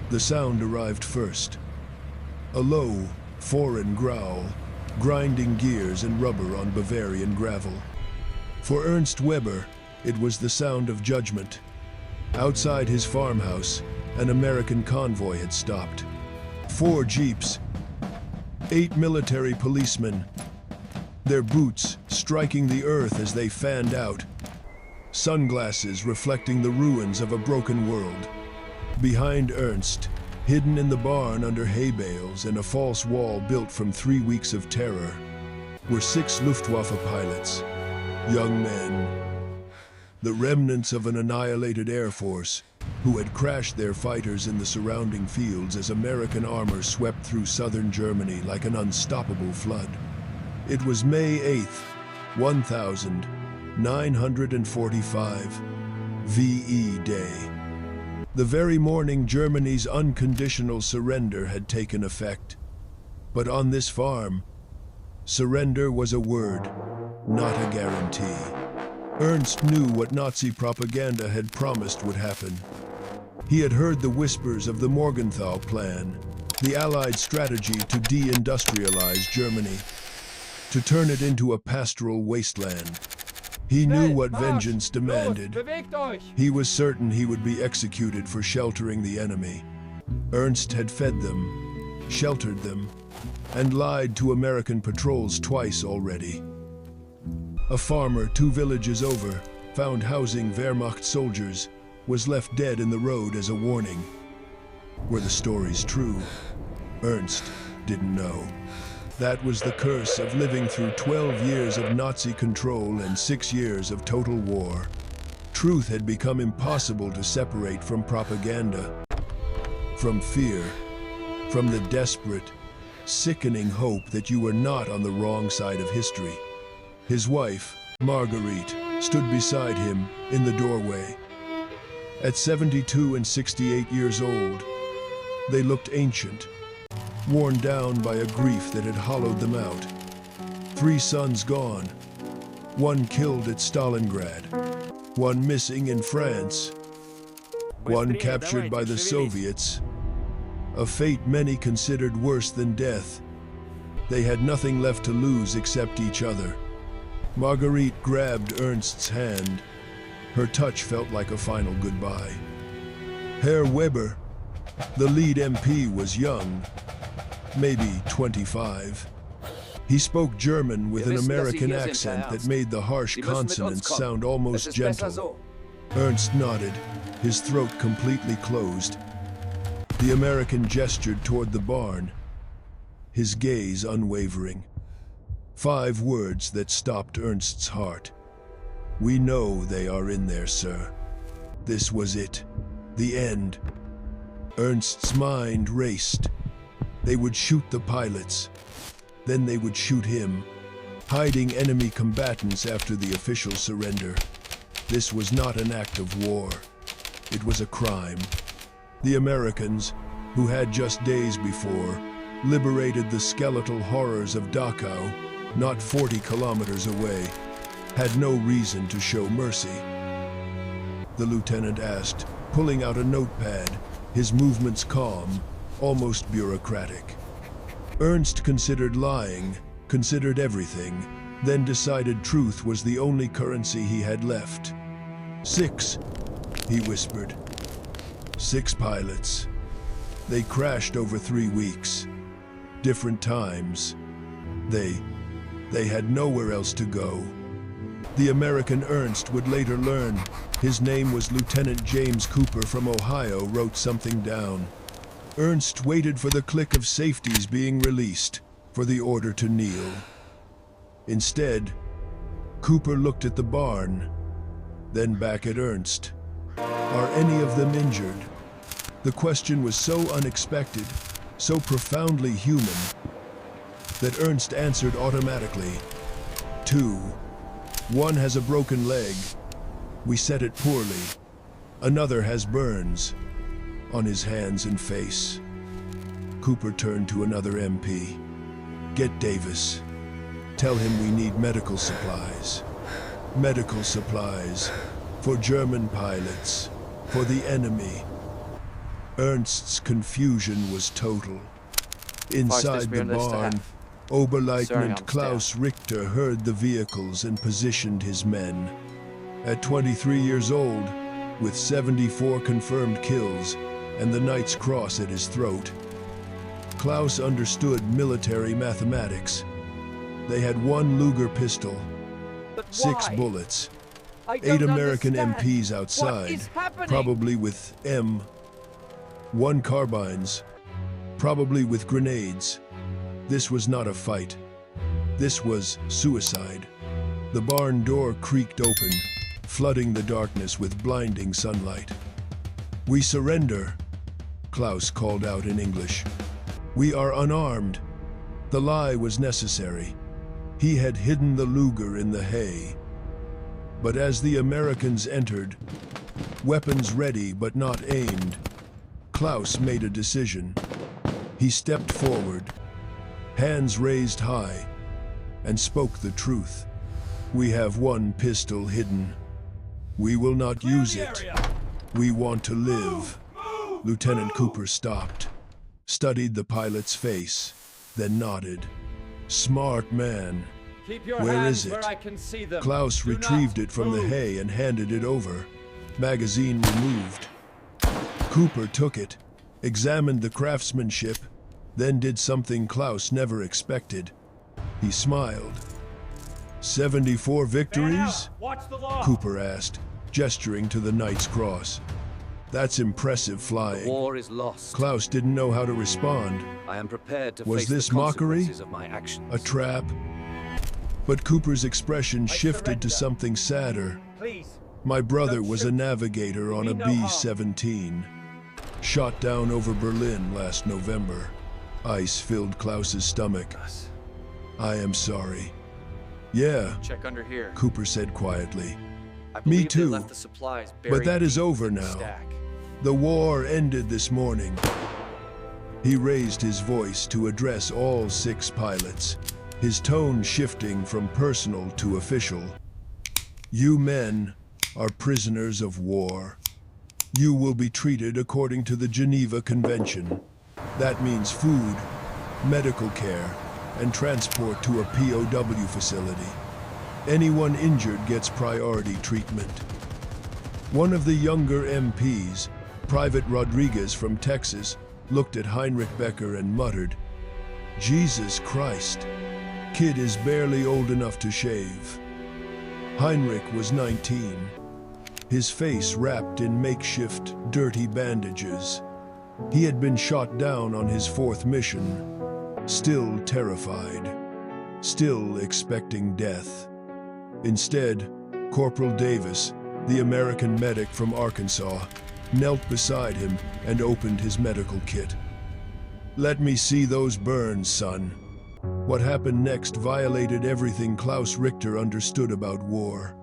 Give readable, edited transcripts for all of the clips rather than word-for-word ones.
The sound arrived first. A low, foreign growl, grinding gears and rubber on Bavarian gravel. For Ernst Weber, it was the sound of judgment. Outside his farmhouse, an American convoy had stopped. 4 jeeps, 8 military policemen, their boots striking the earth as they fanned out, sunglasses reflecting the ruins of a broken world. Behind Ernst, hidden in the barn under hay bales and a false wall built from 3 weeks of terror, were 6 Luftwaffe pilots, young men, the remnants of an annihilated air force who had crashed their fighters in the surrounding fields as American armor swept through southern Germany like an unstoppable flood. It was May 8th, 1945, VE Day. The very morning Germany's unconditional surrender had taken effect. But on this farm, surrender was a word, not a guarantee. Ernst knew what Nazi propaganda had promised would happen. He had heard the whispers of the Morgenthau Plan, the Allied strategy to de-industrialize Germany, to turn it into a pastoral wasteland. He knew what vengeance demanded. He was certain he would be executed for sheltering the enemy. Ernst had fed them, sheltered them, and lied to American patrols twice already. A farmer 2 villages over, found housing Wehrmacht soldiers, was left dead in the road as a warning. Were the stories true? Ernst didn't know. That was the curse of living through 12 years of Nazi control and 6 years of total war. Truth had become impossible to separate from propaganda, from fear, from the desperate, sickening hope that you were not on the wrong side of history. His wife, Marguerite, stood beside him in the doorway. At 72 and 68 years old, they looked ancient, worn down by a grief that had hollowed them out. 3 sons gone, 1 killed at Stalingrad, 1 missing in France, 1 captured by the Soviets, a fate many considered worse than death. They had nothing left to lose except each other. Marguerite grabbed Ernst's hand. Her touch felt like a final goodbye. Herr Weber, the lead MP, was young, maybe 25. He spoke German with an American accent that made the harsh consonants sound almost gentle. Ernst nodded, his throat completely closed. The American gestured toward the barn, his gaze unwavering. 5 words that stopped Ernst's heart. "We know they are in there, sir." This was it. The end. Ernst's mind raced. They would shoot the pilots. Then they would shoot him, hiding enemy combatants after the official surrender. This was not an act of war. It was a crime. The Americans, who had just days before liberated the skeletal horrors of Dachau, not 40 kilometers away, had no reason to show mercy. The lieutenant asked, pulling out a notepad, his movements calm, almost bureaucratic. Ernst considered lying, considered everything, then decided truth was the only currency he had left. 6, he whispered. 6 pilots. They crashed over 3 weeks. Different times. They had nowhere else to go. The American Ernst would later learn. His name was Lieutenant James Cooper from Ohio, wrote something down. Ernst waited for the click of safeties being released, for the order to kneel. Instead, Cooper looked at the barn, then back at Ernst. Are any of them injured? The question was so unexpected, so profoundly human, that Ernst answered automatically. 2. 1 has a broken leg. We set it poorly. Another has burns on his hands and face. Cooper turned to another MP. Get Davis. Tell him we need medical supplies. Medical supplies for German pilots, for the enemy. Ernst's confusion was total. Inside the barn, Sorry, Oberleutnant I'm Klaus Richter heard the vehicles and positioned his men. At 23 years old, with 74 confirmed kills and the Knight's Cross at his throat, Klaus understood military mathematics. They had 1 Luger pistol, 6 bullets, 8 American MPs outside, probably with M1 carbines, probably with grenades. This was not a fight. This was suicide. The barn door creaked open, flooding the darkness with blinding sunlight. "We surrender," Klaus called out in English. "We are unarmed." The lie was necessary. He had hidden the Luger in the hay. But as the Americans entered, weapons ready but not aimed, Klaus made a decision. He stepped forward, hands raised high, and spoke the truth. "We have 1 pistol hidden. We will not use it. We want to live." Lieutenant Cooper stopped, studied the pilot's face, then nodded. "Smart man. Keep your Where hands is it?" where I can see them. Klaus Do retrieved not it from the move. hay and handed it over. Magazine removed. Cooper took it, examined the craftsmanship, then did something Klaus never expected. He smiled. 74 victories? Watch the law. Cooper asked, gesturing to the Knight's Cross. "That's impressive flying." War is lost. Klaus didn't know how to respond. I am prepared to Was face this the mockery? consequences of my actions. A trap? But Cooper's expression shifted to something sadder. Please. "My brother Don't was a shoot. navigator on a mean no harm. B-17. Shot down over Berlin last November." Ice filled Klaus's stomach. "I am sorry." "Yeah," Check under here. Cooper said quietly. I Me believe too. They left the supplies But buried that is deep over in the now. stack. "The war ended this morning." He raised his voice to address all 6 pilots, his tone shifting from personal to official. "You men are prisoners of war. You will be treated according to the Geneva Convention. That means food, medical care, and transport to a POW facility. Anyone injured gets priority treatment." One of the younger MPs, Private Rodriguez from Texas, looked at Heinrich Becker and muttered, "Jesus Christ, kid is barely old enough to shave." Heinrich was 19, his face wrapped in makeshift, dirty bandages. He had been shot down on his 4th mission, still terrified, still expecting death. Instead, Corporal Davis, the American medic from Arkansas, knelt beside him and opened his medical kit. "Let me see those burns, son." What happened next violated everything Klaus Richter understood about war.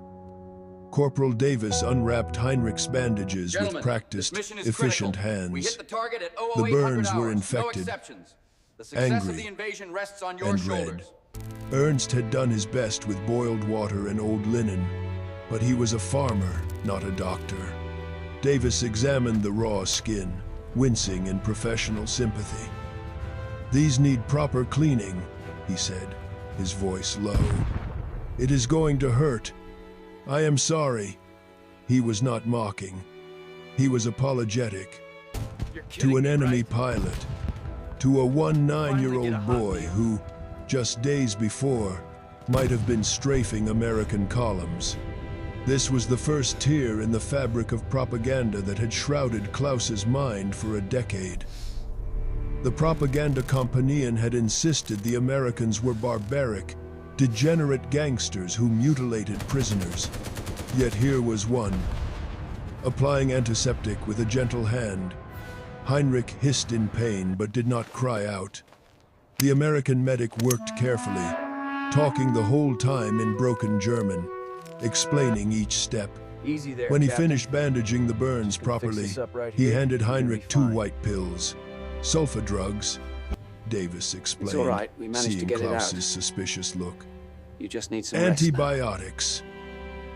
Corporal Davis unwrapped Heinrich's bandages with practiced, efficient hands. We hit the target at The 0800 burns were hours. infected, No exceptions. The success angry, of the invasion rests on your and shoulders. red. Ernst had done his best with boiled water and old linen, but he was a farmer, not a doctor. Davis examined the raw skin, wincing in professional sympathy. "These need proper cleaning," he said, his voice low. "It is going to hurt. I am sorry." He was not mocking. He was apologetic. You're kidding To an me, enemy right? pilot, to a 9-year-old Finally get a hot boy meal. who, just days before, might have been strafing American columns. This was the first tear in the fabric of propaganda that had shrouded Klaus's mind for a decade. The propaganda companion had insisted the Americans were barbaric, degenerate gangsters who mutilated prisoners. Yet here was one, applying antiseptic with a gentle hand. Heinrich hissed in pain but did not cry out. The American medic worked carefully, talking the whole time in broken German, explaining each step. Easy there, When he Captain. finished bandaging the burns Just gonna fix properly, this up right he here. handed You're gonna be Heinrich 2 fine. white pills. "Sulfa drugs," Davis explained, It's all right. We managed to seeing get it out. Klaus's suspicious look. You just need some rest now. "Antibiotics.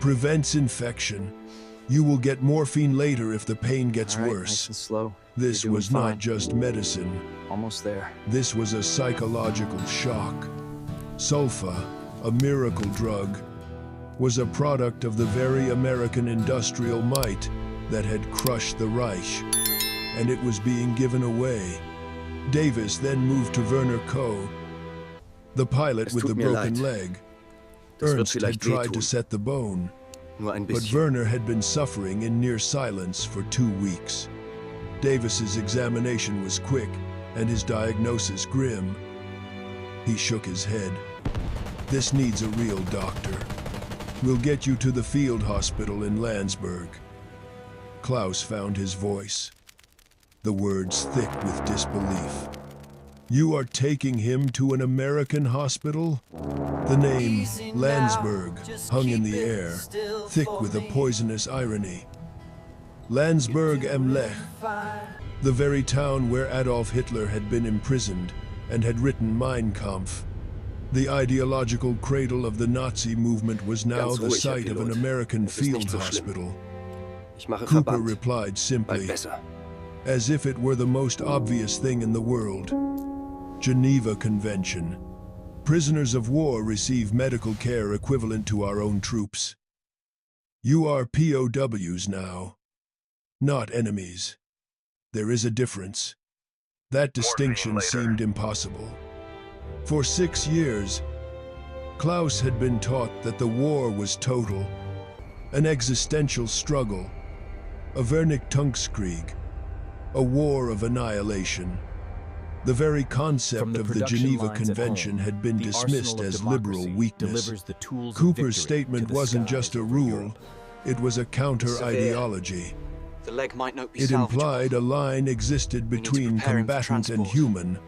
Prevents infection. You will get morphine later if the pain gets All right, worse." nice and slow. This You're doing was not fine. just medicine. Almost there. This was a psychological shock. Sulfa, a miracle drug, was a product of the very American industrial might that had crushed the Reich, and it was being given away. Davis then moved to Werner Koh, the pilot Es with tut the mir broken leid. leg. Das wird Ernst had vielleicht tried to wehtun. set the bone, Nur ein but bisschen. Werner had been suffering in near silence for 2 weeks. Davis's examination was quick and his diagnosis grim. He shook his head. This needs a real doctor. We'll get you to the field hospital in Landsberg. Klaus found his voice, the words thick with disbelief. You are taking him to an American hospital? The name Landsberg hung in the air, thick with a poisonous irony. Landsberg am Lech, the very town where Adolf Hitler had been imprisoned and had written Mein Kampf. The ideological cradle of the Nazi movement was now Ganz the ruhig, Herr site of an Pilot. American Es ist nicht field so schlimm. hospital. Ich mache Cooper Verband. replied Bald simply, besser. as if it were the most obvious thing in the world. Geneva Convention. Prisoners of war receive medical care equivalent to our own troops. You are POWs now, not enemies. There is a difference. That distinction seemed impossible. For 6 years, Klaus had been taught that the war was total, an existential struggle, a Vernichtungskrieg, a war of annihilation. The very From concept the of the production Geneva lines at Convention home, had been the dismissed arsenal of as liberal democracy weakness. delivers the tools of Cooper's victory statement to the wasn't skies just a over rule, Europe. it was a counter-ideology. The leg might not be It salvageable. implied a line existed We need to between prepare him for combatant and transport. human,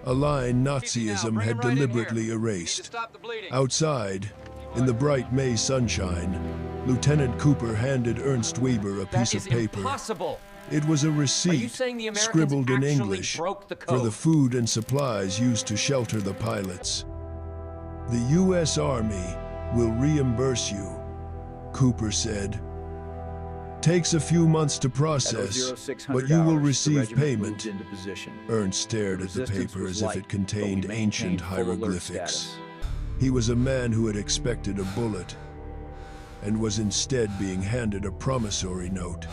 a line Now, Nazism bring had him right in deliberately here. We need to erased. stop the bleeding. Outside, in the bright May sunshine, Lieutenant Cooper handed Ernst Weber a piece That of is paper. impossible. It was a Are you receipt, saying the Americans scribbled in actually English, broke the for the code? food and supplies used to shelter the pilots. The U.S. Army will reimburse you, Cooper said. Takes a few months to process, but you will receive payment. Ernst stared at the paper as if it contained ancient hieroglyphics. He was a man who had expected a bullet, and was instead being handed a promissory note.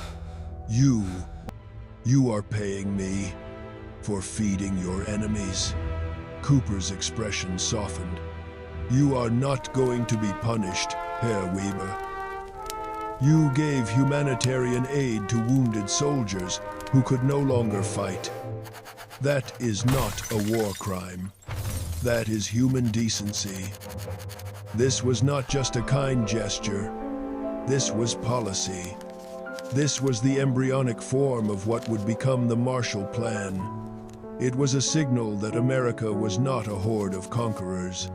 You are paying me for feeding your enemies. Cooper's expression softened. You are not going to be punished, Herr Weber. You gave humanitarian aid to wounded soldiers who could no longer fight. That is not a war crime. That is human decency. This was not just a kind gesture. This was policy. This was the embryonic form of what would become the Marshall Plan. It was a signal that America was not a horde of conquerors.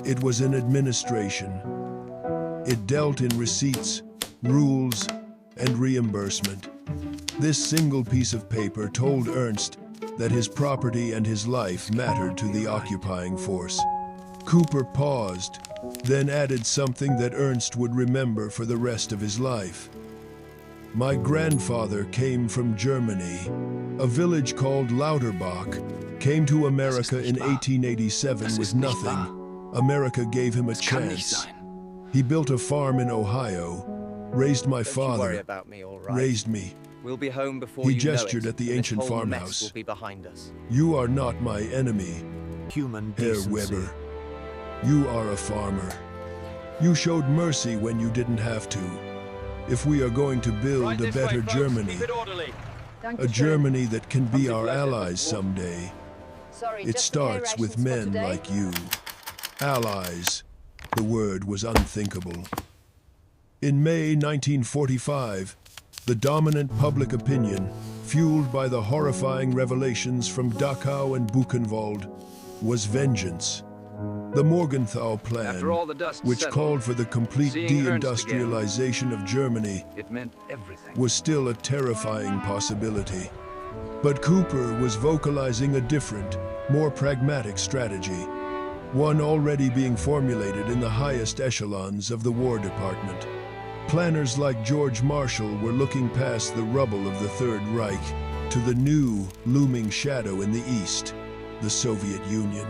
It was an administration. It dealt in receipts, rules, and reimbursement. This single piece of paper told Ernst that his property and his life mattered to the occupying force. Cooper paused, then added something that Ernst would remember for the rest of his life. My grandfather came from Germany. A village called Lauterbach came to America in 1887 with nothing. America gave him a Kann nicht chance. sein. He built a farm in Ohio, raised my Don't you worry father, about me, all right? raised me. We'll be home before He you know gestured it, at the and this ancient whole farmhouse. mess will be behind us. You are not my enemy, Human Herr decency. Weber. You are a farmer. You showed mercy when you didn't have to. If we are going to build Right a this way, better folks. Germany, Keep it orderly. a Germany that can be our allies someday, Sorry, it just the starts with K-rations for men today. like you. Allies. The word was unthinkable. In May 1945, the dominant public opinion, fueled by the horrifying revelations from Dachau and Buchenwald, was vengeance. The Morgenthau Plan, After all the dust which settled, called for the complete seeing Ernst again, deindustrialization of Germany, it meant everything. was still a terrifying possibility. But Cooper was vocalizing a different, more pragmatic strategy, one already being formulated in the highest echelons of the War Department. Planners like George Marshall were looking past the rubble of the Third Reich to the new, looming shadow in the east, the Soviet Union.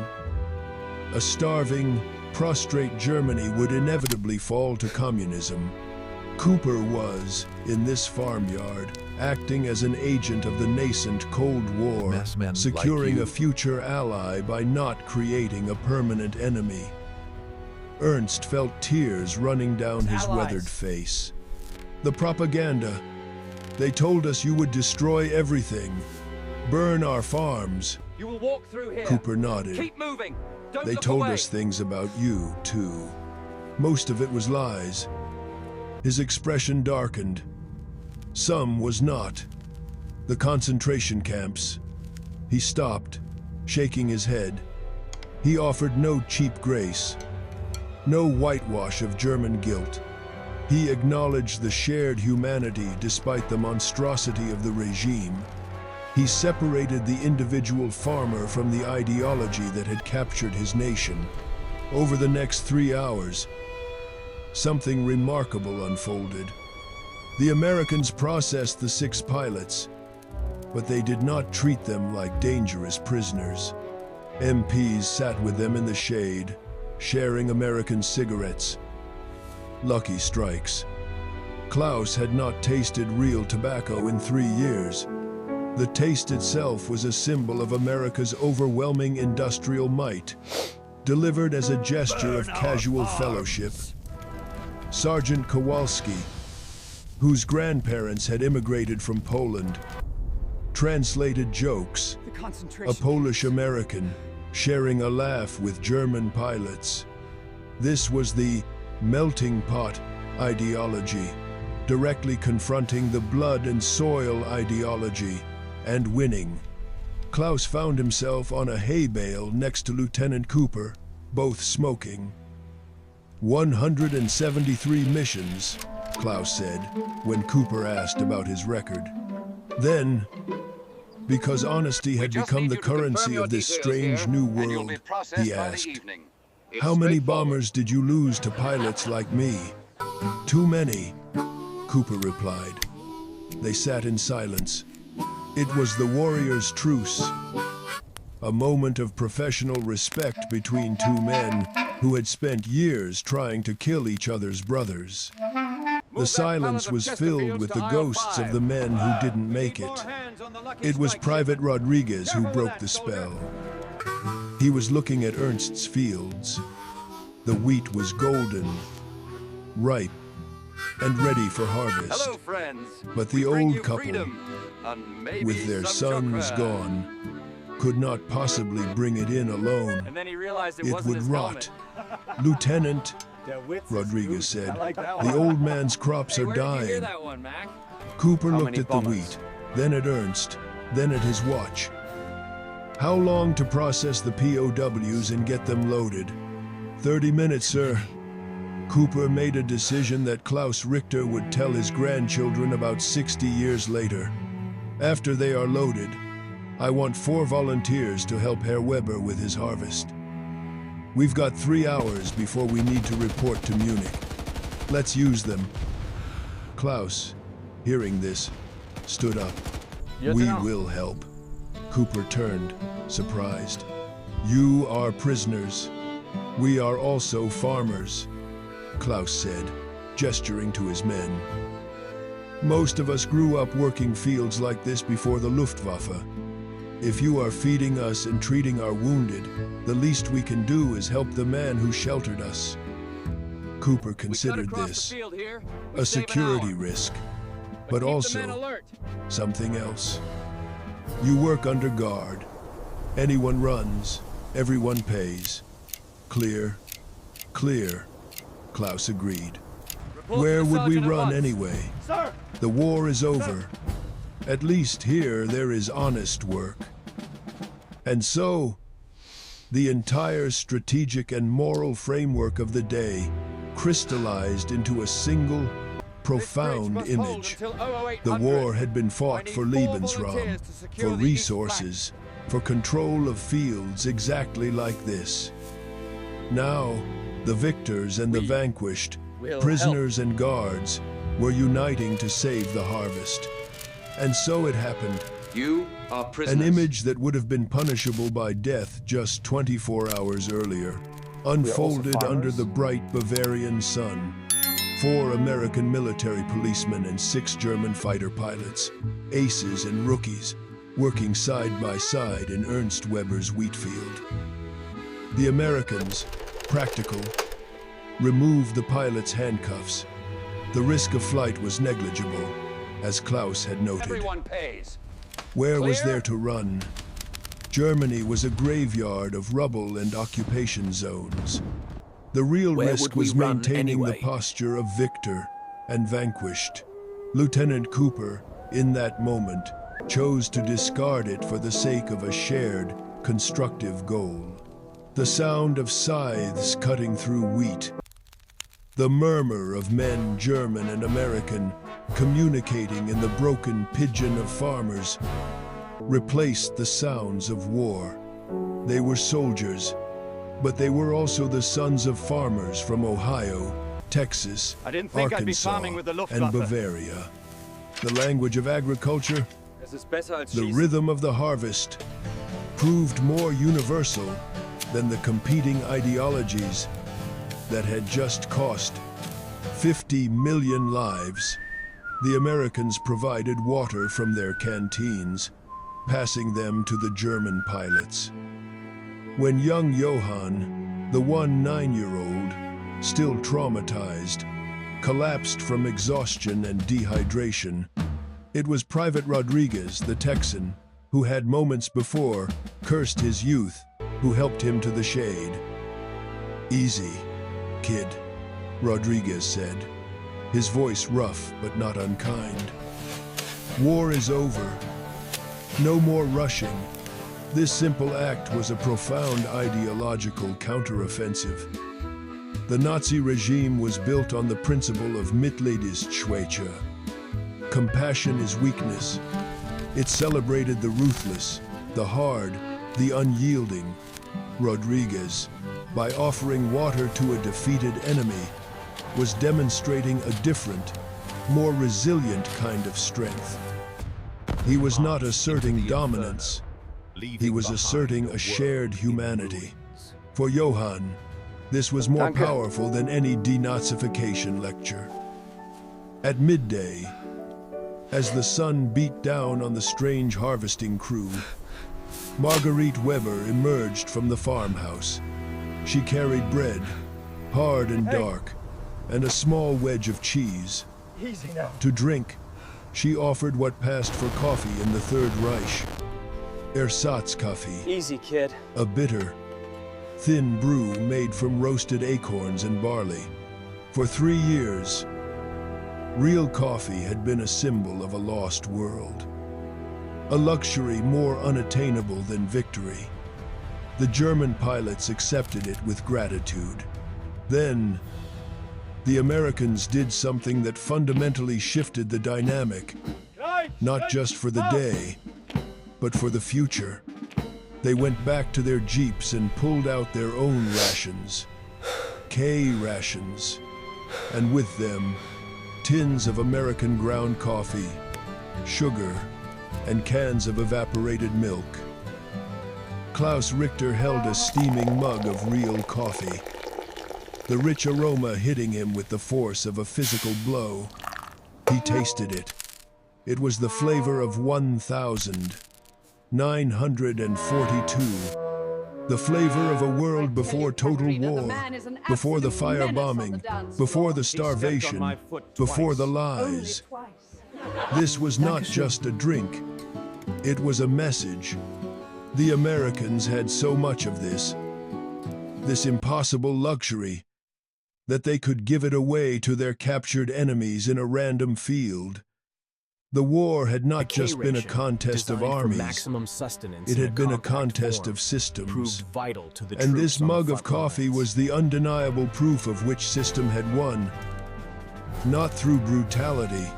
A starving, prostrate Germany would inevitably fall to communism. Cooper was, in this farmyard, acting as an agent of the nascent Cold War, Messmen securing like you. a future ally by not creating a permanent enemy. Ernst felt tears running down his Allies. weathered face. The propaganda. They told us you would destroy everything, burn our farms. You will walk through here. Cooper nodded. Keep moving. Don't They look told away. us things about you, too. Most of it was lies. His expression darkened. Some was not. The concentration camps. He stopped, shaking his head. He offered no cheap grace, no whitewash of German guilt. He acknowledged the shared humanity despite the monstrosity of the regime. He separated the individual farmer from the ideology that had captured his nation. Over the next 3 hours, something remarkable unfolded. The Americans processed the 6 pilots, but they did not treat them like dangerous prisoners. MPs sat with them in the shade, sharing American cigarettes. Lucky strikes. Klaus had not tasted real tobacco in 3 years. The taste itself was a symbol of America's overwhelming industrial might, delivered as a gesture of casual fellowship. Sergeant Kowalski, whose grandparents had immigrated from Poland, translated jokes, The a concentration. Polish American sharing a laugh with German pilots. This was the melting pot ideology, directly confronting the blood and soil ideology, and winning. Klaus found himself on a hay bale next to Lieutenant Cooper, both smoking. 173 missions, Klaus said, when Cooper asked about his record. Then, because honesty had become the currency of this strange new world, he asked, "How many bombers did you lose to pilots like me?" "Too many," Cooper replied. They sat in silence. It was the warrior's truce, a moment of professional respect between two men who had spent years trying to kill each other's brothers. The silence was filled with the ghosts of the men who didn't make it. It was Private Rodriguez who broke the spell. He was looking at Ernst's fields. The wheat was golden, ripe, and ready for harvest. Hello, friends. But We the bring old you couple, freedom and maybe with their some sons chocolate. gone, could not possibly bring it in alone. And then he realized it It wasn't would his rot. helmet. "Lieutenant," Der Witz ist Rodriguez gut. said, I like that "the one. old man's crops Hey, are where did you hear dying." that one, Mac? Cooper How looked many at the bombers? wheat, then at Ernst, then at his watch. "How long to process the POWs and get them loaded?" 30 minutes, sir." Cooper made a decision that Klaus Richter would tell his grandchildren about 60 years later. "After they are loaded, I want 4 volunteers to help Herr Weber with his harvest. We've got 3 hours before we need to report to Munich. Let's use them." Klaus, hearing this, stood up. "We will help." Cooper turned, surprised. "You are prisoners. We are also farmers," Klaus said, gesturing to his men. "Most of us grew up working fields like this before the Luftwaffe. If you are feeding us and treating our wounded, the least we can do is help the man who sheltered us." Cooper We cut considered across this the field here. We a save an security hour. risk, But but keep the men also alert. something else. You work under guard. Anyone runs, everyone pays. Clear, clear, Klaus agreed. Report Where to the would we sergeant at run once. anyway? Sir! The war is over. At least here there is honest work. And so, the entire strategic and moral framework of the day crystallized into a single, profound This bridge must hold image. until 00800. The war had been fought I need for 4 Lebensraum, volunteers to secure for the east resources, for control of fields exactly like this. Now, the victors and the vanquished, will prisoners and guards, were uniting to save the harvest. And so it happened You are prisoners. An image that would have been punishable by death just 24 hours earlier, unfolded under the bright Bavarian sun. 4 American military policemen and 6 German fighter pilots, aces and rookies, working side by side in Ernst Weber's wheat field. The Americans, practical, removed the pilot's handcuffs. The risk of flight was negligible, as Klaus had noted. Everyone pays. Where was Clear? there to run? Germany was a graveyard of rubble and occupation zones. The real risk was maintaining the posture of victor and vanquished. Lieutenant Cooper, in that moment, chose to discard it for the sake of a shared, constructive goal. The sound of scythes cutting through wheat. The murmur of men, German and American, communicating in the broken pidgin of farmers, replaced the sounds of war. They were soldiers, but they were also the sons of farmers from Ohio, Texas, I didn't think I'd be Arkansas, farming with the and Luftwaffe. Bavaria. The language of agriculture, Es ist besser als the schießen. rhythm of the harvest, proved more universal than the competing ideologies that had just cost 50 million lives. The Americans provided water from their canteens, passing them to the German pilots. When young Johann, the 9-year-old, still traumatized, collapsed from exhaustion and dehydration, it was Private Rodriguez, the Texan, who had moments before cursed his youth, who helped him to the shade. "Easy, kid," Rodriguez said, his voice rough but not unkind. "War is over. No more rushing." This simple act was a profound ideological counteroffensive. The Nazi regime was built on the principle of Mitleid ist Schwäche. Compassion is weakness. It celebrated the ruthless, the hard, the unyielding. Rodriguez, by offering water to a defeated enemy, was demonstrating a different, more resilient kind of strength. He was not asserting dominance. He was asserting a shared humanity. For Johann, this was more powerful than any De-Nazification lecture. At midday, as the sun beat down on the strange harvesting crew, Marguerite Weber emerged from the farmhouse. She carried bread, hard and dark, and a small wedge of cheese. Easy now. To drink, she offered what passed for coffee in the Third Reich. Ersatzkaffee, Easy, kid. a bitter, thin brew made from roasted acorns and barley. For 3 years, real coffee had been a symbol of a lost world. A luxury more unattainable than victory. The German pilots accepted it with gratitude. Then, the Americans did something that fundamentally shifted the dynamic, not just for the day, but for the future. They went back to their jeeps and pulled out their own rations, K-rations, and with them, tins of American ground coffee, sugar, and cans of evaporated milk. Klaus Richter held a steaming mug of real coffee, the rich aroma hitting him with the force of a physical blow. He tasted it. It was the flavor of 1942. The flavor of a world before total war, before the firebombing, before the starvation, before the lies. This was not just a drink. It was a message. The Americans had so much of this impossible luxury, that they could give it away to their captured enemies in a random field. The war had not just been a contest of armies. It had been a contest of systems. And this mug of coffee was the undeniable proof of which system had won. Not through brutality,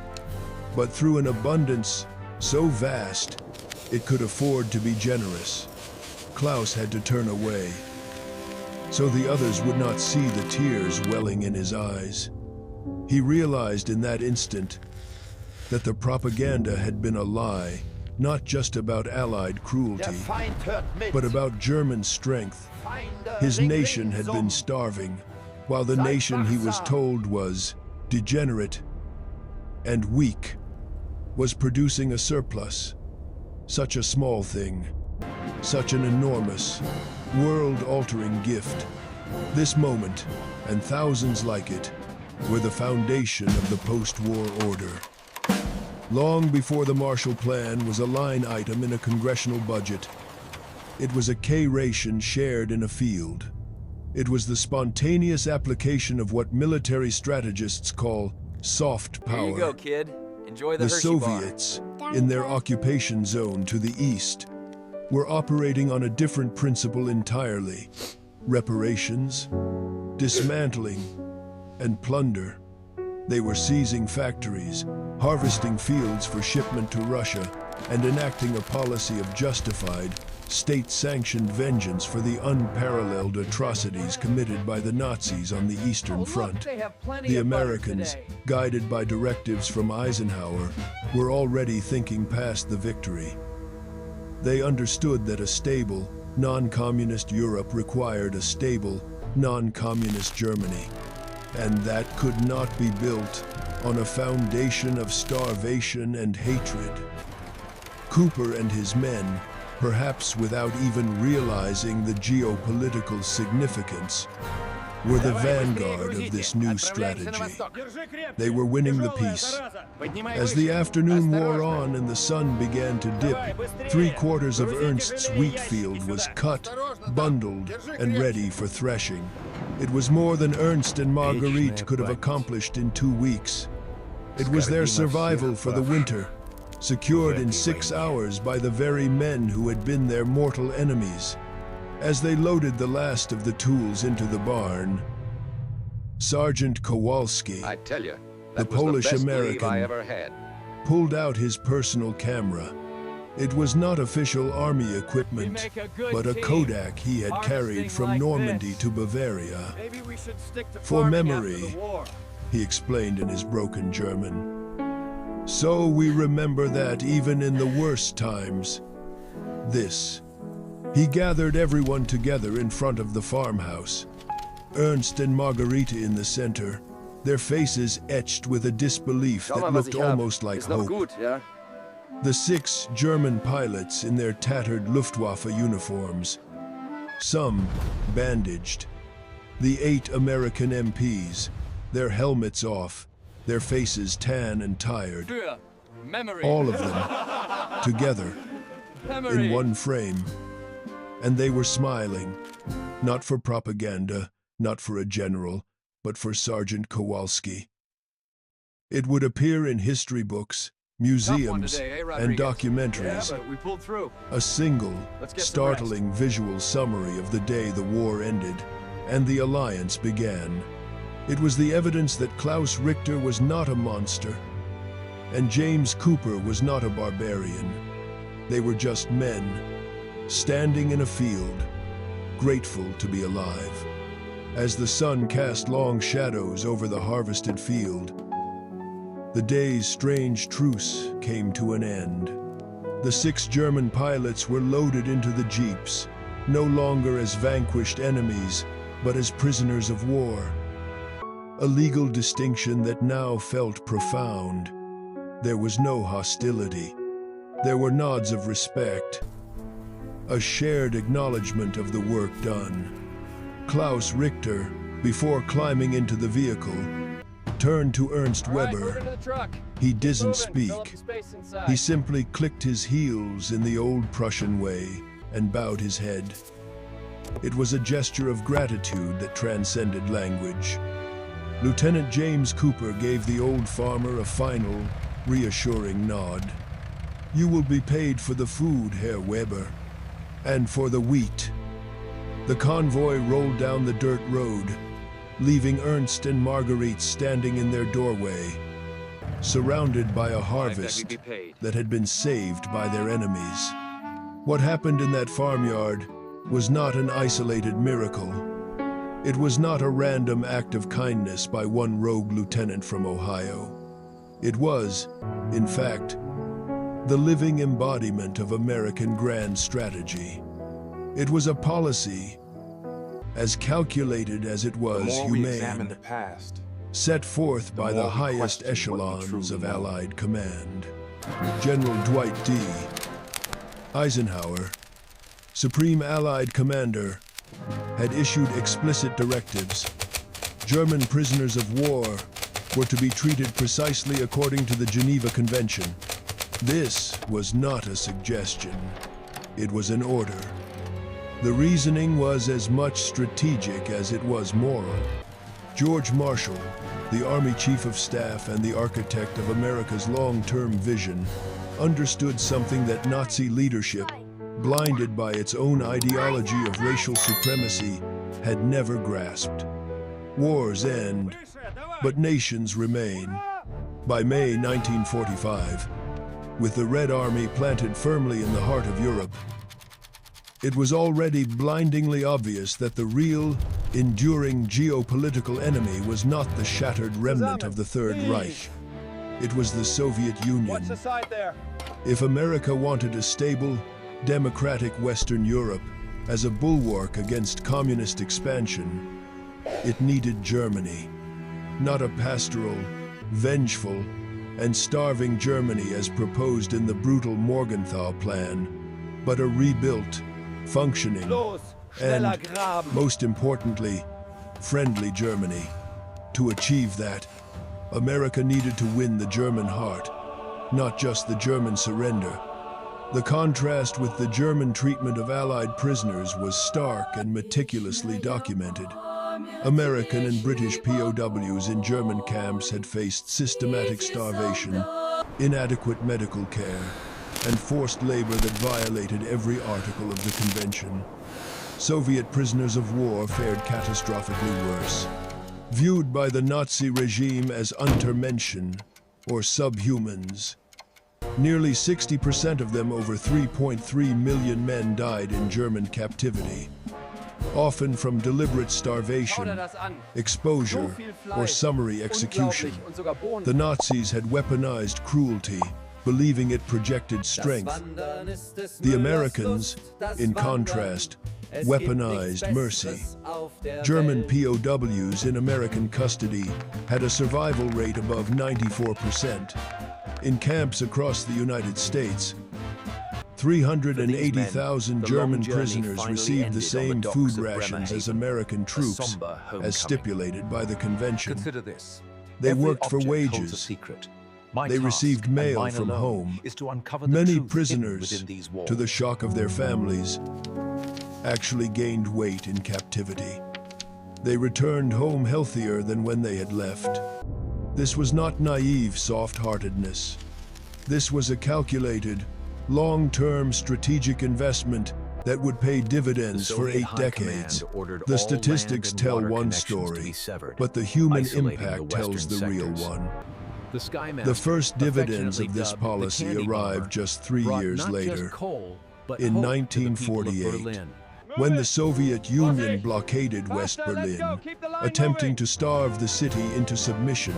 but through an abundance so vast it could afford to be generous. Klaus had to turn away, so the others would not see the tears welling in his eyes. He realized in that instant that the propaganda had been a lie, not just about Allied cruelty, but about German strength. His nation had been starving, while the nation he was told was degenerate and weak was producing a surplus. Such a small thing, such an enormous, world-altering gift. This moment, and thousands like it, were the foundation of the post-war order. Long before the Marshall Plan was a line item in a congressional budget, it was a K-ration shared in a field. It was the spontaneous application of what military strategists call soft power. Here you go, kid. Enjoy the The Hershey bar. Soviets, in their occupation zone to the east, were operating on a different principle entirely: reparations, dismantling, and plunder. They were seizing factories, harvesting fields for shipment to Russia, and enacting a policy of justified, state-sanctioned vengeance for the unparalleled atrocities committed by the Nazis on the Eastern Front. The Americans, guided by directives from Eisenhower, were already thinking past the victory. They understood that a stable, non-communist Europe required a stable, non-communist Germany, and that could not be built on a foundation of starvation and hatred. Cooper and his men, perhaps without even realizing the geopolitical significance, were the vanguard of this new strategy. They were winning the peace. As the afternoon wore on and the sun began to dip, 3/4 of Ernst's wheat field was cut, bundled, and ready for threshing. It was more than Ernst and Marguerite could have accomplished in 2 weeks. It was their survival for the winter, secured in 6 hours by the very men who had been their mortal enemies. As they loaded the last of the tools into the barn, Sergeant Kowalski, I tell you, the that was Polish the best leave American, I ever had. pulled out his personal camera. It was not official army equipment, but a Kodak he had carried from Normandy to Bavaria. Maybe we should stick to For farming after memory, the war. he explained in his broken German. So we remember that even in the worst times, this. He gathered everyone together in front of the farmhouse. Ernst and Margarita in the center, their faces etched with a disbelief that looked almost like hope. Gut, ja? The 6 German pilots in their tattered Luftwaffe uniforms, some bandaged. The 8 American MPs, their helmets off, their faces tan and tired. Für Memory. All of them, together, Memory. in one frame. And they were smiling, not for propaganda, not for a general, but for Sergeant Kowalski. It would appear in history books, museums, today, eh, and Rodriguez? documentaries, Yeah, but we pulled through. a single, Let's get some startling visual summary of the day the war ended and the alliance began. It was the evidence that Klaus Richter was not a monster, and James Cooper was not a barbarian. They were just men, standing in a field, grateful to be alive. As the sun cast long shadows over the harvested field, the day's strange truce came to an end. The 6 German pilots were loaded into the jeeps, no longer as vanquished enemies, but as prisoners of war. A legal distinction that now felt profound. There was no hostility. There were nods of respect. A shared acknowledgement of the work done. Klaus Richter, before climbing into the vehicle, turned to Ernst All right, move Weber. into the truck. He doesn't Moving. Fill up speak. the space inside. He simply clicked his heels in the old Prussian way and bowed his head. It was a gesture of gratitude that transcended language. Lieutenant James Cooper gave the old farmer a final, reassuring nod. "You will be paid for the food, Herr Weber, and for the wheat." The convoy rolled down the dirt road, leaving Ernst and Marguerite standing in their doorway, surrounded by a harvest Be paid. that had been saved by their enemies. What happened in that farmyard was not an isolated miracle. It was not a random act of kindness by one rogue lieutenant from Ohio. It was, in fact, the living embodiment of American grand strategy. It was a policy, as calculated as it was humane, past, set forth by the more we highest question what we echelons truly of know. Allied command. General Dwight D. Eisenhower, Supreme Allied Commander, had issued explicit directives. German prisoners of war were to be treated precisely according to the Geneva Convention. This was not a suggestion. It was an order. The reasoning was as much strategic as it was moral. George Marshall, the Army Chief of Staff and the architect of America's long-term vision, understood something that Nazi leadership, blinded by its own ideology of racial supremacy, had never grasped. Wars end, but nations remain. By May 1945, with the Red Army planted firmly in the heart of Europe, it was already blindingly obvious that the real, enduring geopolitical enemy was not the shattered remnant of the Third Reich. It was the Soviet Union. Watch the side there. If America wanted a stable, democratic Western Europe as a bulwark against communist expansion, it needed Germany, not a pastoral, vengeful, and starving Germany as proposed in the brutal Morgenthau Plan, but a rebuilt, functioning, Los, schneller and, graben. most importantly, friendly Germany. To achieve that, America needed to win the German heart, not just the German surrender. The contrast with the German treatment of Allied prisoners was stark and meticulously documented. American and British POWs in German camps had faced systematic starvation, inadequate medical care, and forced labor that violated every article of the convention. Soviet prisoners of war fared catastrophically worse. Viewed by the Nazi regime as Untermenschen, or subhumans, nearly 60% of them, over 3.3 million men, died in German captivity, often from deliberate Schau dir starvation, das an. exposure, So viel or Fleisch. summary execution. Unglaublich. Und sogar Bohnen. The Nazis had weaponized cruelty, believing it projected strength. The Americans, in contrast, weaponized mercy. German POWs in American custody had a survival rate above 94%. In camps across the United States, 380,000 German prisoners received the same food rations as American troops, as stipulated by the convention. Consider this. They Every worked for object holds a wages. secret. My They task, received and mail mine from alone, home. is to uncover the Many truth hidden prisoners, within these walls. to the shock of their families, actually gained weight in captivity. They returned home healthier than when they had left. This was not naive soft-heartedness. This was a calculated, long-term strategic investment that would pay dividends for 8 decades. The statistics tell one story, but the human impact tells the real one. The first dividends of this policy arrived just 3 years later, in 1948, when the Soviet Union blockaded West Berlin, attempting to starve the city into submission.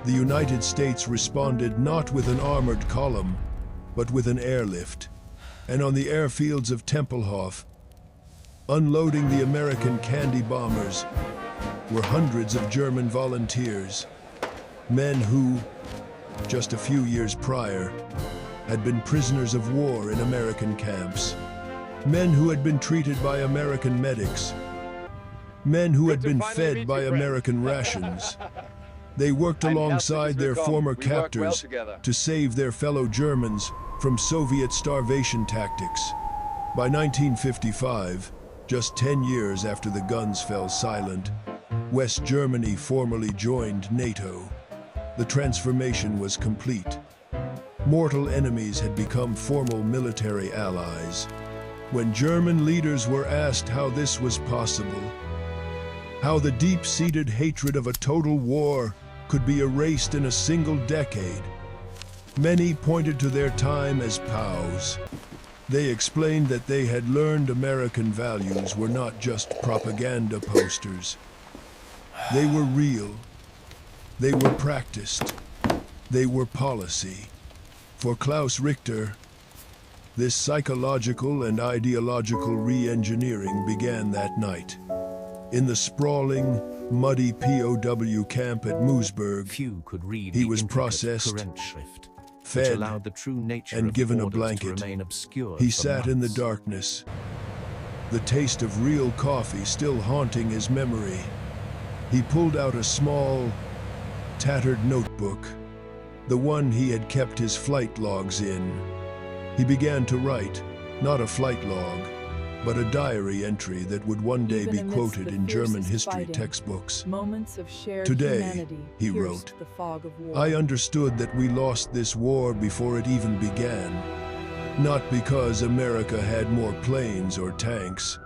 The United States responded not with an armored column, but with an airlift. And on the airfields of Tempelhof, unloading the American candy bombers, were hundreds of German volunteers, men who, just a few years prior, had been prisoners of war in American camps, men who had been treated by American medics, men who had been fed by American rations. They worked alongside their former captors to save their fellow Germans from Soviet starvation tactics. By 1955, just 10 years after the guns fell silent, West Germany formally joined NATO. The transformation was complete. Mortal enemies had become formal military allies. When German leaders were asked how this was possible, how the deep-seated hatred of a total war could be erased in a single decade, many pointed to their time as POWs. They explained that they had learned American values were not just propaganda posters. They were real. They were practiced. They were policy. For Klaus Richter, this psychological and ideological re-engineering began that night. In the sprawling, muddy POW camp at Moosburg, Few could read he the was intricate processed, Kurrent schrift, which fed, allowed the true nature and of given a orders to blanket. remain obscure He for sat in the months. darkness, the taste of real coffee still haunting his memory. He pulled out a small, tattered notebook, the one he had kept his flight logs in. He began to write, not a flight log, but a diary entry that would one day be quoted in German history textbooks. Moments of shared Today, humanity he pierced wrote, the fog of war. I understood that we lost this war before it even began. Not because America had more planes or tanks,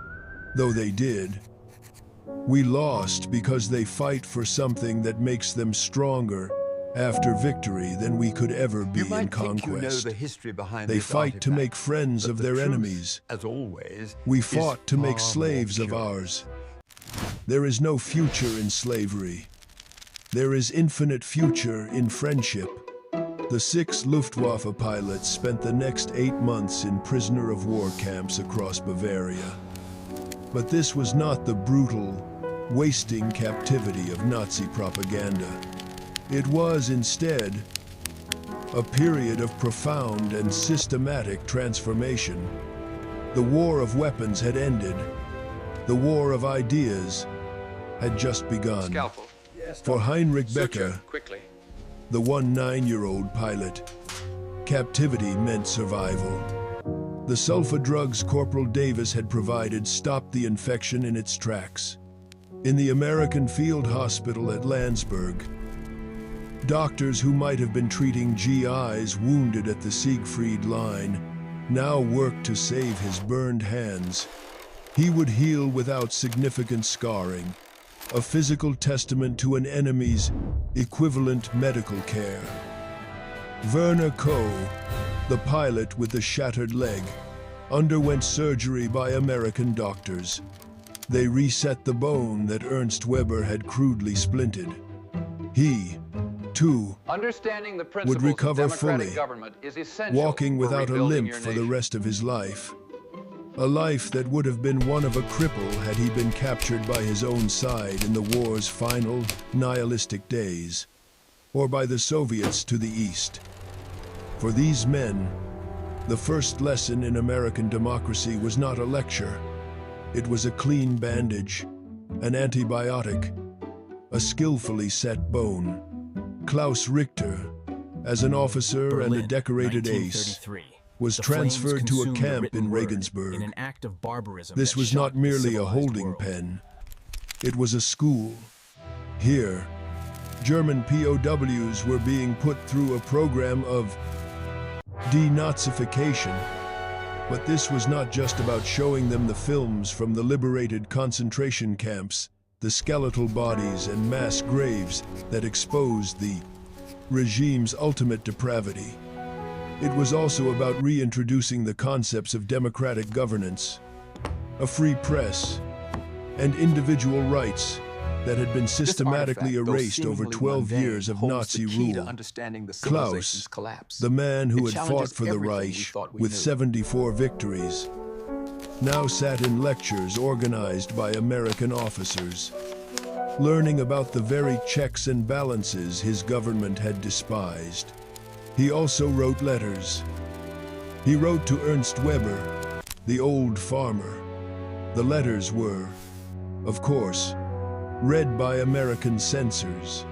though they did. We lost because they fight for something that makes them stronger after victory than we could ever be You might in think you know conquest. the history behind They this fight to artifact, make friends but of the their truth, enemies. as always, We is fought to make far more slaves of pure. ours. There is no future in slavery. There is infinite future in friendship. The 6 Luftwaffe pilots spent the next 8 months in prisoner of war camps across Bavaria. But this was not the brutal, wasting captivity of Nazi propaganda. It was instead a period of profound and systematic transformation. The war of weapons had ended. The war of ideas had just begun. Scalpel. For Heinrich Suture, Becker, quickly. the 9-year-old pilot, captivity meant survival. The sulfa drugs Corporal Davis had provided stopped the infection in its tracks. In the American Field Hospital at Landsberg, doctors who might have been treating GIs wounded at the Siegfried Line now worked to save his burned hands. He would heal without significant scarring, a physical testament to an enemy's equivalent medical care. Werner Koh, the pilot with the shattered leg, underwent surgery by American doctors. They reset the bone that Ernst Weber had crudely splinted. He, too, Understanding the would principles recover of democratic fully, government is essential walking for without a rebuilding limp your for the nation. rest of his life. A life that would have been one of a cripple had he been captured by his own side in the war's final, nihilistic days, or by the Soviets to the east. For these men, the first lesson in American democracy was not a lecture. It was a clean bandage, an antibiotic, a skillfully set bone. Klaus Richter, as an officer and a Berlin, decorated ace, 1933. was The flames transferred to a consumed the camp written in word Regensburg. in an act of barbarism This that was not shocked the merely a civilized holding world. pen. It was a school. Here, German POWs were being put through a program of De-Nazification. But this was not just about showing them the films from the liberated concentration camps, the skeletal bodies and mass graves that exposed the regime's ultimate depravity. It was also about reintroducing the concepts of democratic governance, a free press, and individual rights that had been systematically erased over 12 years of Nazi rule. Klaus, the man who had fought for the Reich with 74 victories, now sat in lectures organized by American officers, learning about the very checks and balances his government had despised. He also wrote letters. He wrote to Ernst Weber, the old farmer. The letters were, of course, read by American censors,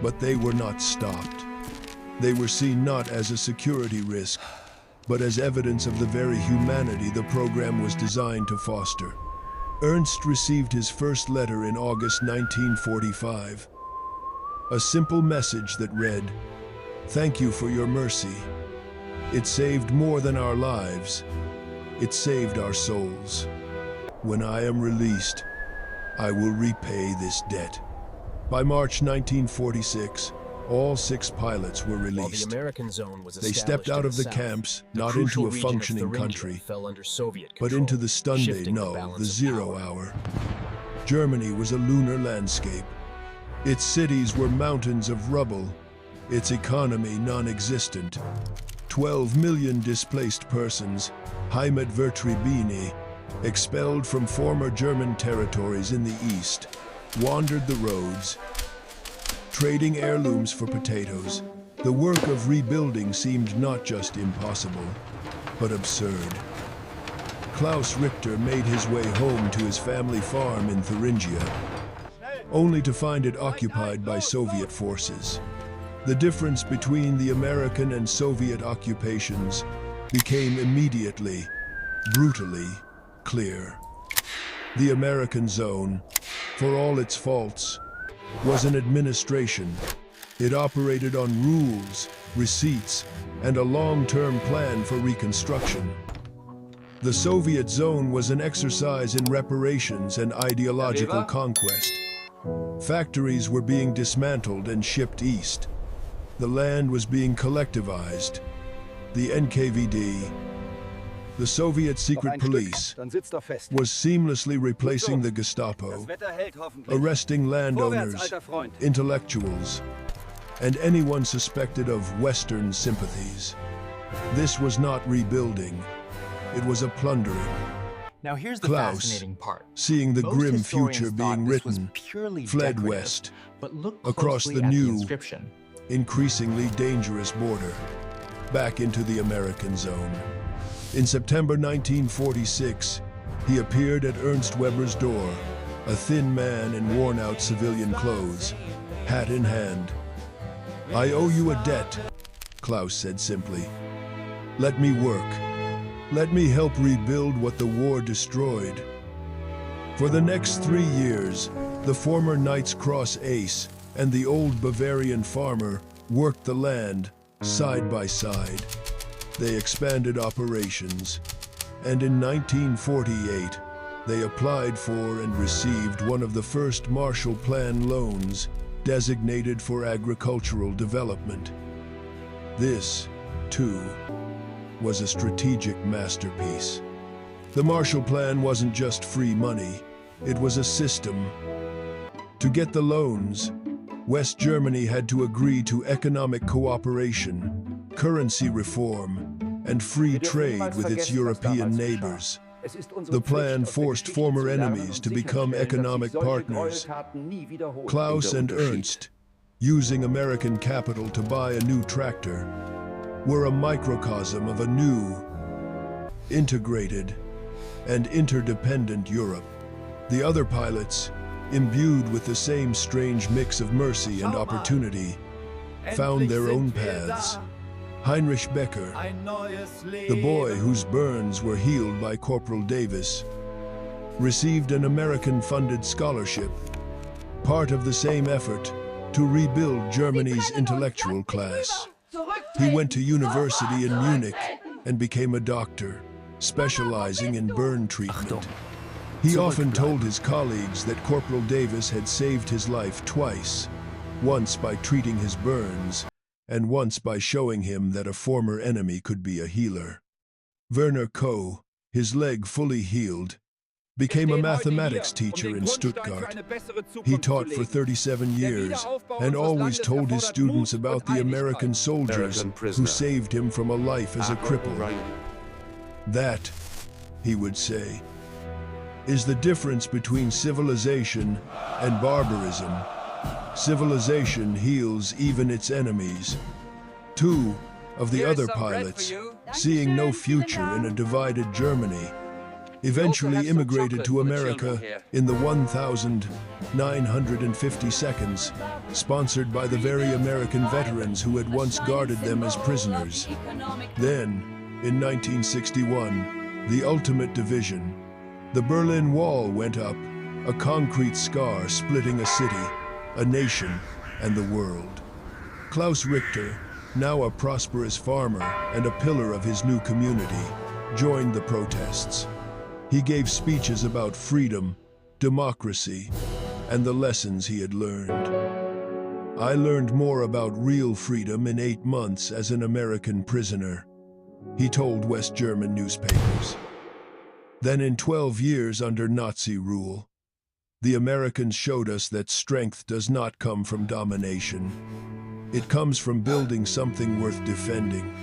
but they were not stopped. They were seen not as a security risk, but as evidence of the very humanity the program was designed to foster. Ernst received his first letter in August 1945. A simple message that read, "Thank you for your mercy. It saved more than our lives. It saved our souls. When I am released, I will repay this debt." By March 1946, all 6 pilots were While the released. American zone was They stepped established out in of the south, camps, the not crucial into a region of functioning Thuringia country, fell under Soviet but control, into the Stunde shifting the No, balance the of zero power. hour. Germany was a lunar landscape. Its cities were mountains of rubble, its economy non-existent. 12 million displaced persons, Heimatvertriebene, expelled from former German territories in the east, wandered the roads, trading heirlooms for potatoes. The work of rebuilding seemed not just impossible, but absurd. Klaus Richter made his way home to his family farm in Thuringia, only to find it occupied by Soviet forces. The difference between the American and Soviet occupations became immediately, brutally clear. The American zone, for all its faults, was an administration. It operated on rules, receipts, and a long-term plan for reconstruction. The Soviet zone was an exercise in reparations and ideological conquest. Factories were being dismantled and shipped east. The land was being collectivized. The NKVD, the Soviet secret police, was seamlessly replacing the Gestapo, arresting landowners, intellectuals, and anyone suspected of Western sympathies. This was not rebuilding. It was a plundering. Now here's the Klaus, fascinating part. seeing the Most grim historians future thought being this was written, purely fled decorative, west, but look across closely the at new, inscription. increasingly dangerous border, back into the American zone. In September 1946, he appeared at Ernst Weber's door, a thin man in worn-out civilian clothes, hat in hand. "I owe you a debt," Klaus said simply. "Let me work. Let me help rebuild what the war destroyed." For the next 3 years, the former Knight's Cross ace and the old Bavarian farmer worked the land side by side. They expanded operations, and in 1948, they applied for and received one of the first Marshall Plan loans designated for agricultural development. This, too, was a strategic masterpiece. The Marshall Plan wasn't just free money, it was a system. To get the loans, West Germany had to agree to economic cooperation, currency reform, and free trade with its European neighbors. The plan forced former enemies to become economic partners. Klaus and Ernst, using American capital to buy a new tractor, were a microcosm of a new, integrated, and interdependent Europe. The other pilots, imbued with the same strange mix of mercy and opportunity, found their own paths. Heinrich Becker, the boy whose burns were healed by Corporal Davis, received an American-funded scholarship, part of the same effort to rebuild Germany's intellectual class. He went to university in Munich and became a doctor, specializing in burn treatment. He often told his colleagues that Corporal Davis had saved his life twice, once by treating his burns, and once by showing him that a former enemy could be a healer. Werner Koh, his leg fully healed, became a mathematics teacher in Stuttgart. He taught for 37 years and always told his students about the American soldiers who saved him from a life as a cripple. That, he would say, is the difference between civilization and barbarism. Civilization heals even its enemies. Two of the other pilots, seeing no future in a divided Germany, eventually immigrated to America in the 1,950 seconds, sponsored by the very American veterans who had once guarded them as prisoners. Then, in 1961, the ultimate division, the Berlin Wall went up, a concrete scar splitting a city, a nation, and the world. Klaus Richter, now a prosperous farmer and a pillar of his new community, joined the protests. He gave speeches about freedom, democracy, and the lessons he had learned. "I learned more about real freedom in 8 months as an American prisoner," he told West German newspapers, "than in 12 years under Nazi rule. The Americans showed us that strength does not come from domination. It comes from building something worth defending.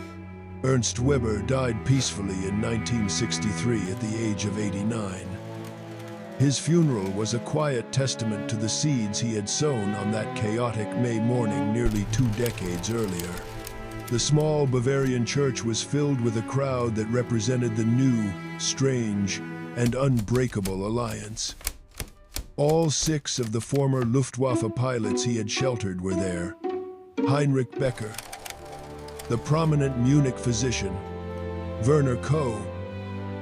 Ernst Weber died peacefully in 1963 at the age of 89. His funeral was a quiet testament to the seeds he had sown on that chaotic May morning nearly 2 decades earlier. The small Bavarian church was filled with a crowd that represented the new, strange, and unbreakable alliance. All 6 of the former Luftwaffe pilots he had sheltered were there. Heinrich Becker, the prominent Munich physician, Werner Koh,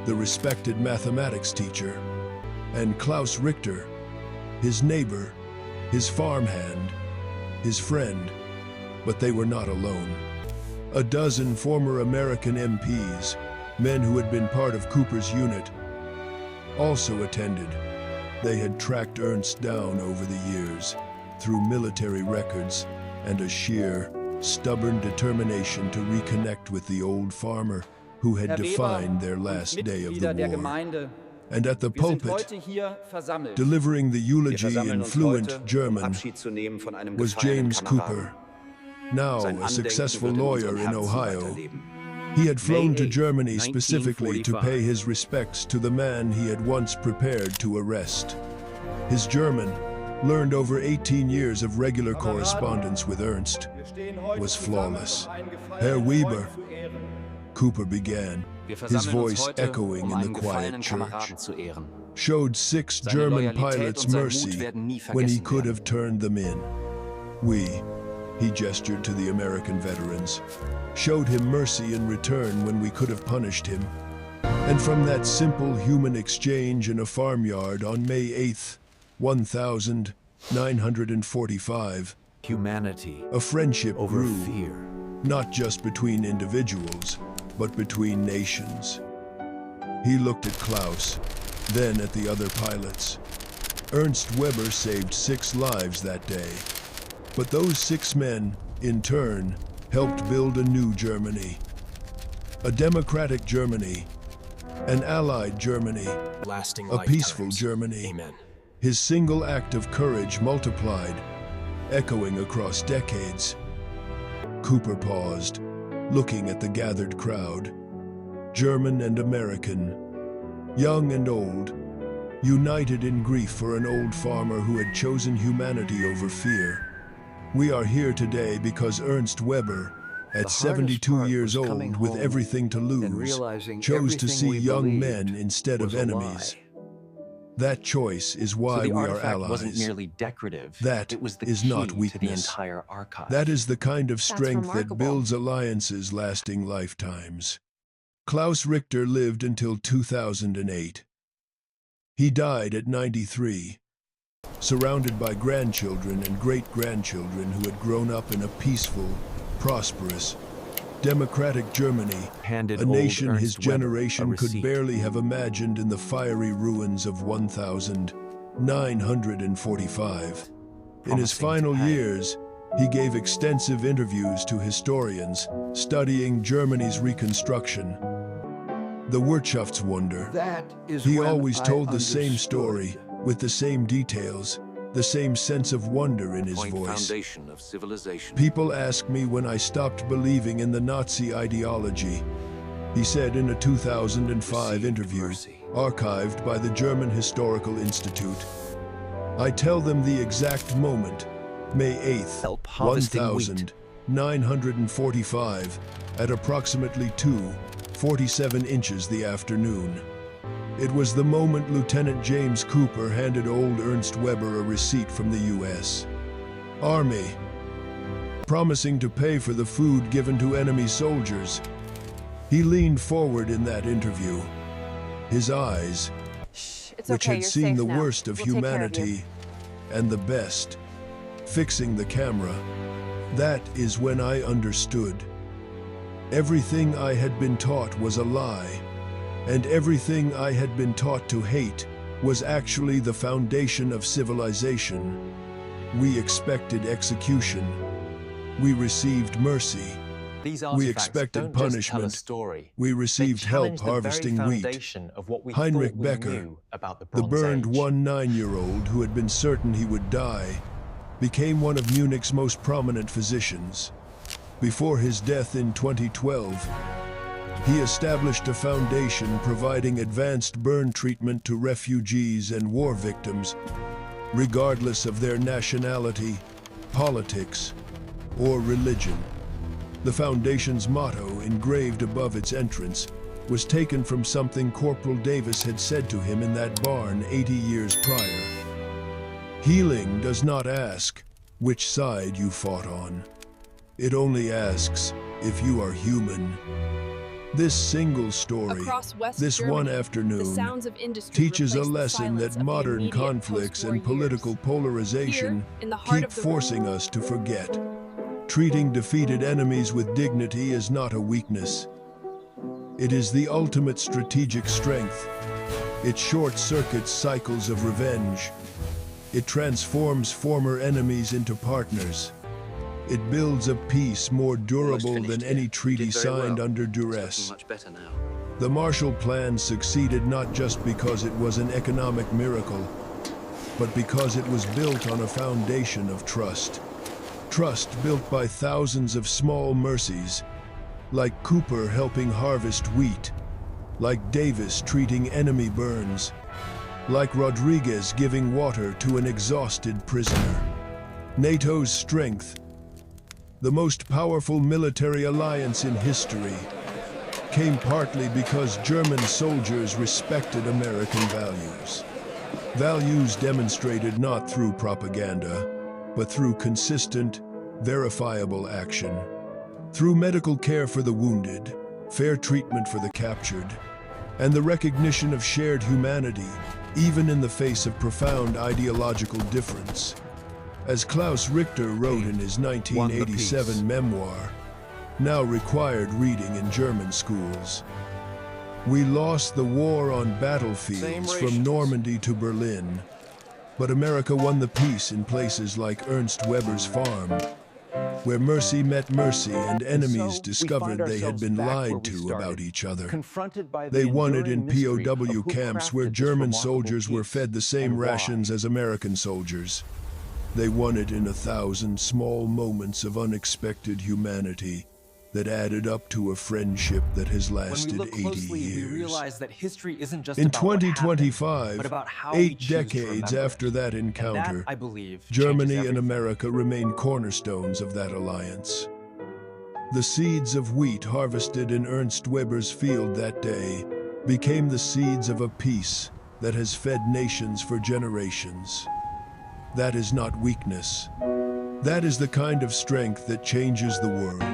the respected mathematics teacher, and Klaus Richter, his neighbor, his farmhand, his friend. But they were not alone. A dozen former American MPs, men who had been part of Cooper's unit, also attended. They had tracked Ernst down over the years, through military records and a sheer, stubborn determination to reconnect with the old farmer who had defined their last day of the war. And at the pulpit, delivering the eulogy in fluent German, was James Cooper, now a successful lawyer in Ohio. He had flown to Germany specifically to pay his respects to the man he had once prepared to arrest. His German, learned over 18 years of regular correspondence with Ernst, was flawless. Herr Weber, Cooper began, his voice echoing in the quiet church, showed 6 German pilots mercy when he could have turned them in. We, he gestured to the American veterans, showed him mercy in return when we could have punished him. And from that simple human exchange in a farmyard on May 8th, 1945, humanity, a friendship over grew, fear, not just between individuals, but between nations. He looked at Klaus, then at the other pilots. Ernst Weber saved 6 lives that day. But those 6 men, in turn, helped build a new Germany. A democratic Germany, an allied Germany, Lasting a peaceful lifetimes. Germany. Amen. His single act of courage multiplied, echoing across decades. Cooper paused, looking at the gathered crowd. German and American, young and old, united in grief for an old farmer who had chosen humanity over fear. We are here today because Ernst Weber, at 72 years old with everything to lose, chose to see young men instead of enemies. That choice is why we are allies. wasn't merely decorative. That it was the is key not to the weakness. entire archive. That is the kind of strength that remarkable. builds alliances lasting lifetimes. Klaus Richter lived until 2008. He died at 93, surrounded by grandchildren and great-grandchildren who had grown up in a peaceful, prosperous, democratic Germany, Handed a old nation Ernst his Weber a generation could receipt. barely have imagined in the fiery ruins of 1945. In his Promising to final pay. years, he gave extensive interviews to historians studying Germany's reconstruction. The Wirtschaftswunder. He always told the same story, with the same details, the same sense of wonder in his voice. Foundation of civilization. People ask me when I stopped believing in the Nazi ideology. He said in a 2005 interview, archived by the German Historical Institute. I tell them the exact moment, May 8th, Help harvesting wheat. 1945, at approximately 2:47 inches the afternoon. It was the moment Lieutenant James Cooper handed old Ernst Weber a receipt from the U.S. Army, promising to pay for the food given to enemy soldiers. He leaned forward in that interview. His eyes, It's which okay, had you're seen safe the now. worst of We'll take care of you. humanity and the best, fixing the camera. That is when I understood. Everything I had been taught was a lie, and everything I had been taught to hate was actually the foundation of civilization. We expected execution. We received mercy. These We artifacts expected don't just tell a punishment. story. We They received challenge help harvesting the very wheat. foundation of what we Heinrich thought we Becker, knew about the The Bronze burned Age. 9-year-old who had been certain he would die, became one of Munich's most prominent physicians. Before his death in 2012, He established a foundation providing advanced burn treatment to refugees and war victims, regardless of their nationality, politics, or religion. The foundation's motto, engraved above its entrance, was taken from something Corporal Davis had said to him in that barn 80 years prior. Healing does not ask which side you fought on. It only asks if you are human. This single story, Across West this Germany, one the afternoon, sounds of industry teaches a replaced the lesson silence that of the modern immediate conflicts post-war and political years. polarization Here, in the heart keep of the forcing us to forget. Treating defeated enemies with dignity is not a weakness. It is the ultimate strategic strength. It short-circuits cycles of revenge. It transforms former enemies into partners. It builds a peace more durable Almost than finished any here. treaty Did very signed well. under It's duress. looking much better now. The Marshall Plan succeeded not just because it was an economic miracle, but because it was built on a foundation of trust. Trust built by thousands of small mercies, like Cooper helping harvest wheat, like Davis treating enemy burns, like Rodriguez giving water to an exhausted prisoner. NATO's strength, the most powerful military alliance in history, came partly because German soldiers respected American values. Values demonstrated not through propaganda, but through consistent, verifiable action. Through medical care for the wounded, fair treatment for the captured, and the recognition of shared humanity, even in the face of profound ideological difference. As Klaus Richter wrote in his 1987 memoir, now required reading in German schools, "We lost the war on battlefields from Normandy to Berlin, but America won the peace in places like Ernst Weber's farm, where mercy met mercy and enemies discovered they had been lied to about each other. They won it in POW camps where German soldiers were fed the same rations as American soldiers. They won it in 1,000 small moments of unexpected humanity that added up to a friendship that has lasted 80 years. That history isn't just In about what happened, 2025, but about how we 8 choose to decades remember after it. that And encounter, that, I believe, Germany changes and everything. America remain cornerstones of that alliance. The seeds of wheat harvested in Ernst Weber's field that day became the seeds of a peace that has fed nations for generations. That is not weakness. That is the kind of strength that changes the world.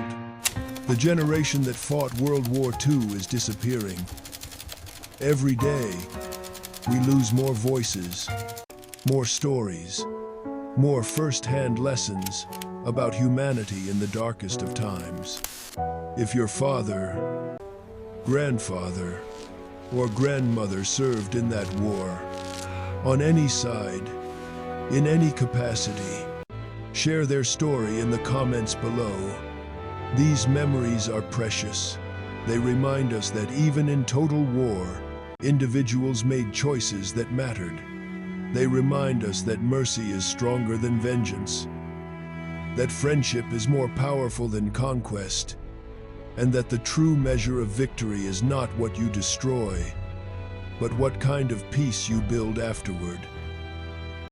The generation that fought World War II is disappearing. Every day, we lose more voices, more stories, more first-hand lessons about humanity in the darkest of times. If your father, grandfather, or grandmother served in that war, on any side, in any capacity, share their story in the comments below. These memories are precious. They remind us that even in total war, individuals made choices that mattered. They remind us that mercy is stronger than vengeance, that friendship is more powerful than conquest, and that the true measure of victory is not what you destroy, but what kind of peace you build afterward.